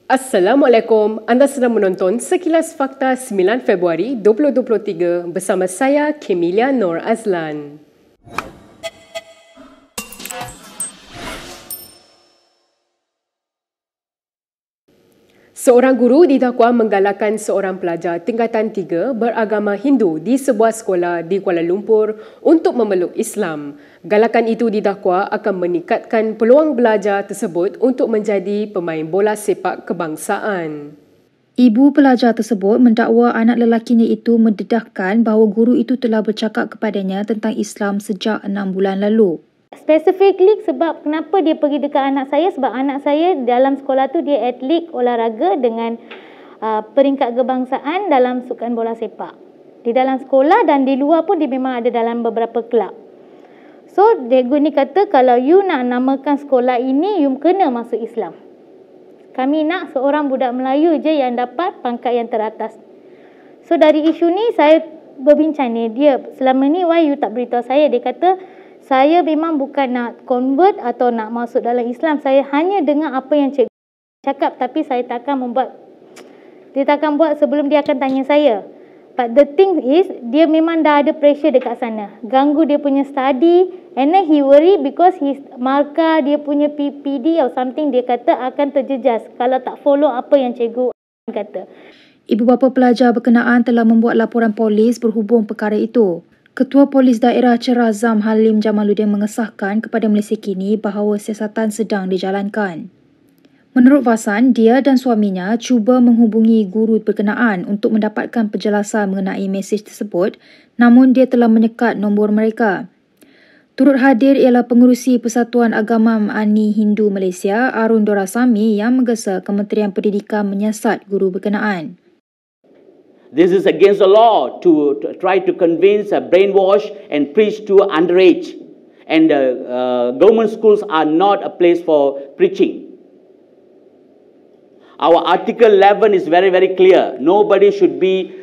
Assalamualaikum, anda sedang menonton Sekilas Fakta 9 Februari 2023 bersama saya, Kemilia Nur Azlan. Seorang guru didakwa menggalakkan seorang pelajar tingkatan 3 beragama Hindu di sebuah sekolah di Kuala Lumpur untuk memeluk Islam. Galakan itu didakwa akan meningkatkan peluang belajar tersebut untuk menjadi pemain bola sepak kebangsaan. Ibu pelajar tersebut mendakwa anak lelakinya itu mendedahkan bahawa guru itu telah bercakap kepadanya tentang Islam sejak 6 bulan lalu. Specifically sebab kenapa dia pergi dekat anak saya, sebab anak saya dalam sekolah tu dia atlet olahraga dengan peringkat kebangsaan dalam sukan bola sepak. Di dalam sekolah dan di luar pun dia memang ada dalam beberapa kelab. So cikgu ni kata kalau you nak namakan sekolah ini, you kena masuk Islam. Kami nak seorang budak Melayu je yang dapat pangkat yang teratas. So dari isu ni saya berbincang ni, dia selama ni why you tak beritahu saya? Dia kata saya memang bukan nak convert atau nak masuk dalam Islam. Saya hanya dengar apa yang cikgu cakap tapi saya takkan membuat, dia takkan buat sebelum dia akan tanya saya. But the thing is, dia memang dah ada pressure dekat sana. Ganggu dia punya study and then he worry because his markah, dia punya PPD or something dia kata akan terjejas kalau tak follow apa yang cikgu kata. Ibu bapa pelajar berkenaan telah membuat laporan polis berhubung perkara itu. Ketua Polis Daerah Cerazam Halim Jamaluddin mengesahkan kepada Malaysia Kini bahawa siasatan sedang dijalankan. Menurut Vasan, dia dan suaminya cuba menghubungi guru berkenaan untuk mendapatkan penjelasan mengenai mesej tersebut, namun dia telah menyekat nombor mereka. Turut hadir ialah pengerusi Persatuan Agama Ani Hindu Malaysia, Arun Dorasami, yang menggesa Kementerian Pendidikan menyiasat guru berkenaan. This is against the law to try to convince, brainwash and preach to underage. And government schools are not a place for preaching. Our Article 11 is very, very clear. Nobody should be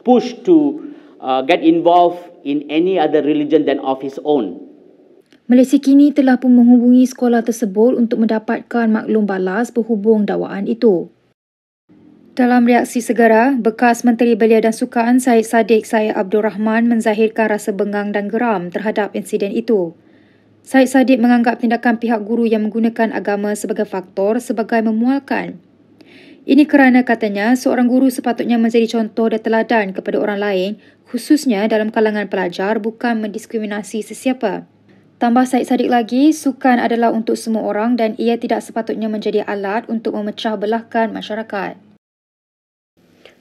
pushed to get involved in any other religion than of his own. Malaysia Kini telah pun menghubungi sekolah tersebut untuk mendapatkan maklum balas berhubung dakwaan itu. Dalam reaksi segera, bekas Menteri Belia dan Sukan Syed Saddiq Syed Abdul Rahman menzahirkan rasa bengang dan geram terhadap insiden itu. Syed Saddiq menganggap tindakan pihak guru yang menggunakan agama sebagai faktor sebagai memualkan. Ini kerana katanya seorang guru sepatutnya menjadi contoh dan teladan kepada orang lain, khususnya dalam kalangan pelajar, bukan mendiskriminasi sesiapa. Tambah Syed Saddiq lagi, sukan adalah untuk semua orang dan ia tidak sepatutnya menjadi alat untuk memecah belahkan masyarakat.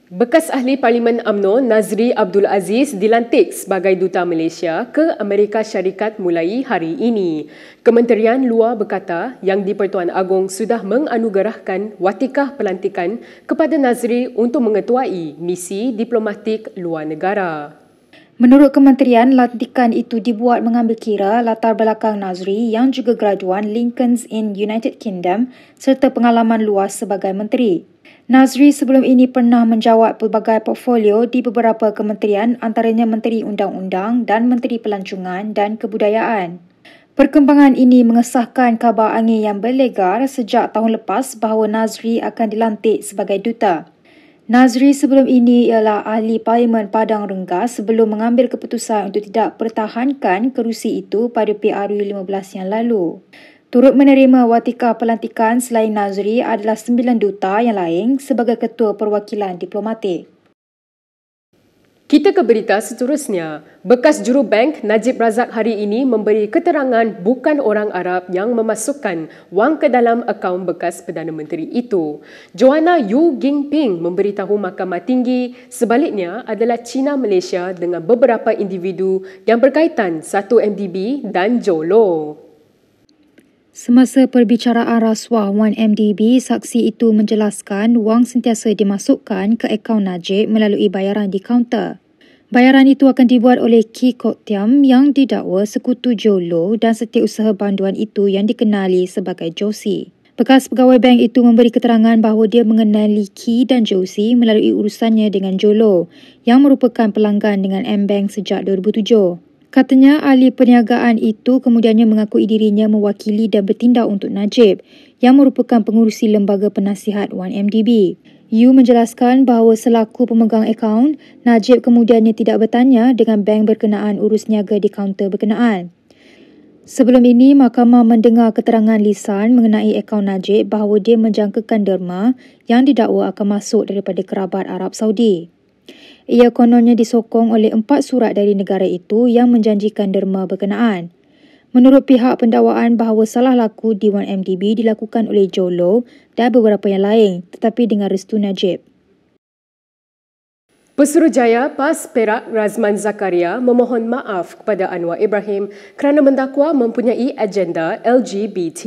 Bekas Ahli Parlimen UMNO Nazri Abdul Aziz dilantik sebagai Duta Malaysia ke Amerika Syarikat mulai hari ini. Kementerian Luar berkata yang di-Pertuan Agong sudah menganugerahkan watikah pelantikan kepada Nazri untuk mengetuai misi diplomatik luar negara. Menurut kementerian, lantikan itu dibuat mengambil kira latar belakang Nazri yang juga graduan Lincoln's Inn United Kingdom serta pengalaman luas sebagai menteri. Nazri sebelum ini pernah menjawat pelbagai portfolio di beberapa kementerian, antaranya Menteri Undang-Undang dan Menteri Pelancongan dan Kebudayaan. Perkembangan ini mengesahkan kabar angin yang berlegar sejak tahun lepas bahawa Nazri akan dilantik sebagai duta. Nazri sebelum ini ialah Ahli Parlimen Padang Rengas sebelum mengambil keputusan untuk tidak pertahankan kerusi itu pada PRU 15 yang lalu. Turut menerima watikah pelantikan selain Nazri adalah 9 duta yang lain sebagai Ketua Perwakilan Diplomatik. Kita ke berita seterusnya. Bekas jurubank Najib Razak hari ini memberi keterangan bukan orang Arab yang memasukkan wang ke dalam akaun bekas Perdana Menteri itu. Joanna Yu Ginping memberitahu Mahkamah Tinggi sebaliknya adalah Cina Malaysia dengan beberapa individu yang berkaitan 1MDB dan Jolo. Semasa perbicaraan rasuah 1MDB, saksi itu menjelaskan wang sentiasa dimasukkan ke akaun Najib melalui bayaran di kaunter. Bayaran itu akan dibuat oleh Ki Kok Tiam yang didakwa sekutu Jolo dan setiausaha banduan itu yang dikenali sebagai Josie. Bekas pegawai bank itu memberi keterangan bahawa dia mengenali Ki dan Josie melalui urusannya dengan Jolo yang merupakan pelanggan dengan M-Bank sejak 2007. Katanya ahli perniagaan itu kemudiannya mengakui dirinya mewakili dan bertindak untuk Najib yang merupakan pengurusi lembaga penasihat 1MDB. Yu menjelaskan bahawa selaku pemegang akaun, Najib kemudiannya tidak bertanya dengan bank berkenaan urus niaga di kaunter berkenaan. Sebelum ini, mahkamah mendengar keterangan lisan mengenai akaun Najib bahawa dia menjangkakan derma yang didakwa akan masuk daripada kerabat Arab Saudi. Ia kononnya disokong oleh 4 surat dari negara itu yang menjanjikan derma berkenaan. Menurut pihak pendakwaan bahawa salah laku di 1MDB dilakukan oleh Jolo dan beberapa yang lain tetapi dengan restu Najib. Pesuruhjaya PAS Perak Razman Zakaria memohon maaf kepada Anwar Ibrahim kerana mendakwa mempunyai agenda LGBT.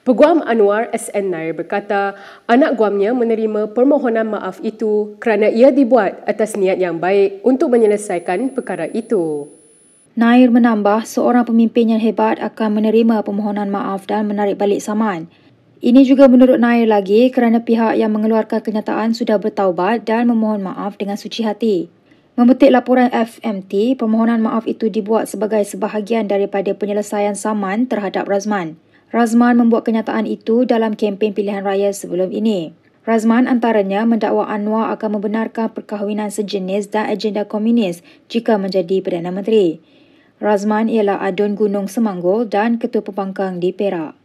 Peguam Anwar SN Nair berkata anak guamnya menerima permohonan maaf itu kerana ia dibuat atas niat yang baik untuk menyelesaikan perkara itu. Nair menambah seorang pemimpin yang hebat akan menerima permohonan maaf dan menarik balik saman. Ini juga menurut Nair lagi kerana pihak yang mengeluarkan kenyataan sudah bertaubat dan memohon maaf dengan suci hati. Memetik laporan FMT, permohonan maaf itu dibuat sebagai sebahagian daripada penyelesaian saman terhadap Razman. Razman membuat kenyataan itu dalam kempen pilihan raya sebelum ini. Razman antaranya mendakwa Anwar akan membenarkan perkahwinan sejenis dan agenda komunis jika menjadi Perdana Menteri. Razman ialah Adun Gunung Semanggol dan Ketua Pembangkang di Perak.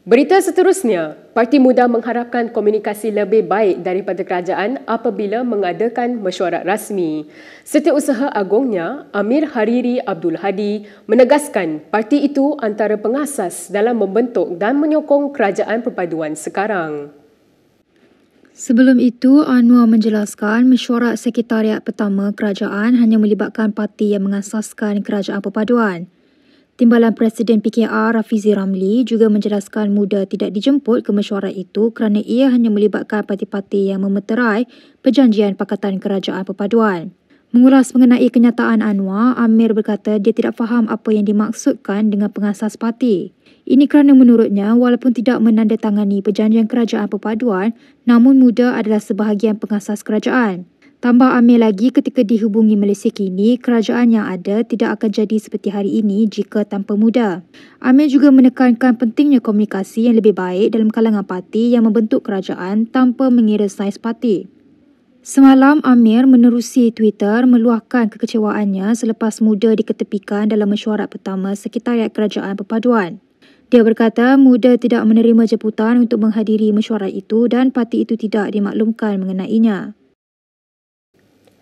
Berita seterusnya, Parti Muda mengharapkan komunikasi lebih baik daripada kerajaan apabila mengadakan mesyuarat rasmi. Setiausaha agungnya, Amir Hariri Abdul Hadi, menegaskan parti itu antara pengasas dalam membentuk dan menyokong kerajaan perpaduan sekarang. Sebelum itu, Anwar menjelaskan mesyuarat sekretariat pertama kerajaan hanya melibatkan parti yang mengasaskan kerajaan perpaduan. Timbalan Presiden PKR Rafizi Ramli juga menjelaskan Muda tidak dijemput ke mesyuarat itu kerana ia hanya melibatkan parti-parti yang memeterai perjanjian Pakatan Kerajaan Perpaduan. Mengulas mengenai kenyataan Anwar, Amir berkata dia tidak faham apa yang dimaksudkan dengan pengasas parti. Ini kerana menurutnya, walaupun tidak menandatangani perjanjian Kerajaan Perpaduan, namun Muda adalah sebahagian pengasas kerajaan. Tambah Amir lagi ketika dihubungi Malaysia kini, kerajaan yang ada tidak akan jadi seperti hari ini jika tanpa Muda. Amir juga menekankan pentingnya komunikasi yang lebih baik dalam kalangan parti yang membentuk kerajaan tanpa mengira saiz parti. Semalam, Amir menerusi Twitter meluahkan kekecewaannya selepas Muda diketepikan dalam mesyuarat pertama Sekretariat Kerajaan Perpaduan. Dia berkata Muda tidak menerima jemputan untuk menghadiri mesyuarat itu dan parti itu tidak dimaklumkan mengenainya.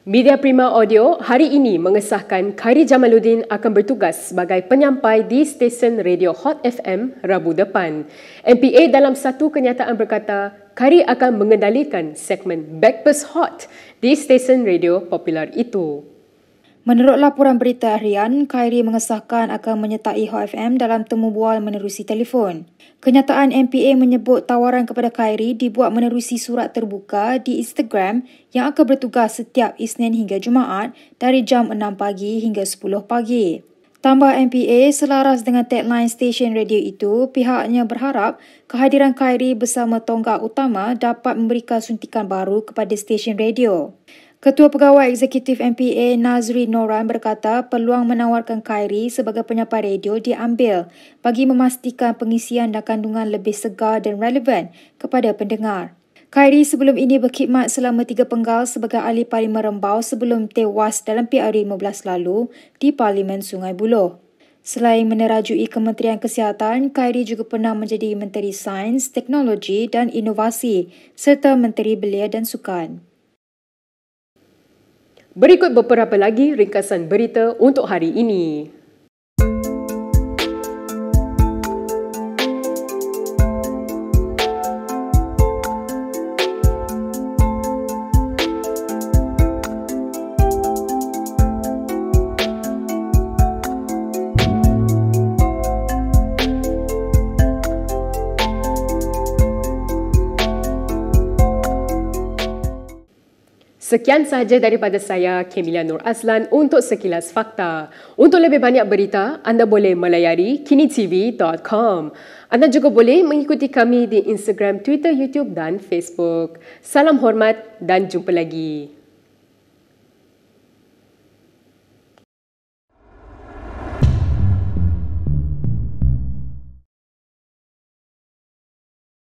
Media Prima Audio hari ini mengesahkan Khairi Jamaluddin akan bertugas sebagai penyampai di stesen radio Hot FM Rabu depan. MPA dalam satu kenyataan berkata Khairi akan mengendalikan segmen Breakfast Hot di stesen radio popular itu. Menurut laporan berita harian, Khairi mengesahkan akan menyertai Hot FM dalam temu bual menerusi telefon. Kenyataan MPA menyebut tawaran kepada Khairi dibuat menerusi surat terbuka di Instagram yang akan bertugas setiap Isnin hingga Jumaat dari jam 6 pagi hingga 10 pagi. Tambah MPA, selaras dengan tagline stesen radio itu, pihaknya berharap kehadiran Khairi bersama tonggak utama dapat memberikan suntikan baru kepada stesen radio. Ketua Pegawai Eksekutif MPA Nazri Noran berkata peluang menawarkan Khairi sebagai penyampai radio diambil bagi memastikan pengisian dan kandungan lebih segar dan relevan kepada pendengar. Khairi sebelum ini berkhidmat selama 3 penggal sebagai ahli Parlimen Rembau sebelum tewas dalam PRU 15 lalu di Parlimen Sungai Buloh. Selain menerajui Kementerian Kesihatan, Khairi juga pernah menjadi Menteri Sains, Teknologi dan Inovasi serta Menteri Belia dan Sukan. Berikut beberapa lagi ringkasan berita untuk hari ini. Sekian sahaja daripada saya, Kemilia Nur Azlan untuk Sekilas Fakta. Untuk lebih banyak berita, anda boleh melayari kinitv.com. Anda juga boleh mengikuti kami di Instagram, Twitter, YouTube dan Facebook. Salam hormat dan jumpa lagi.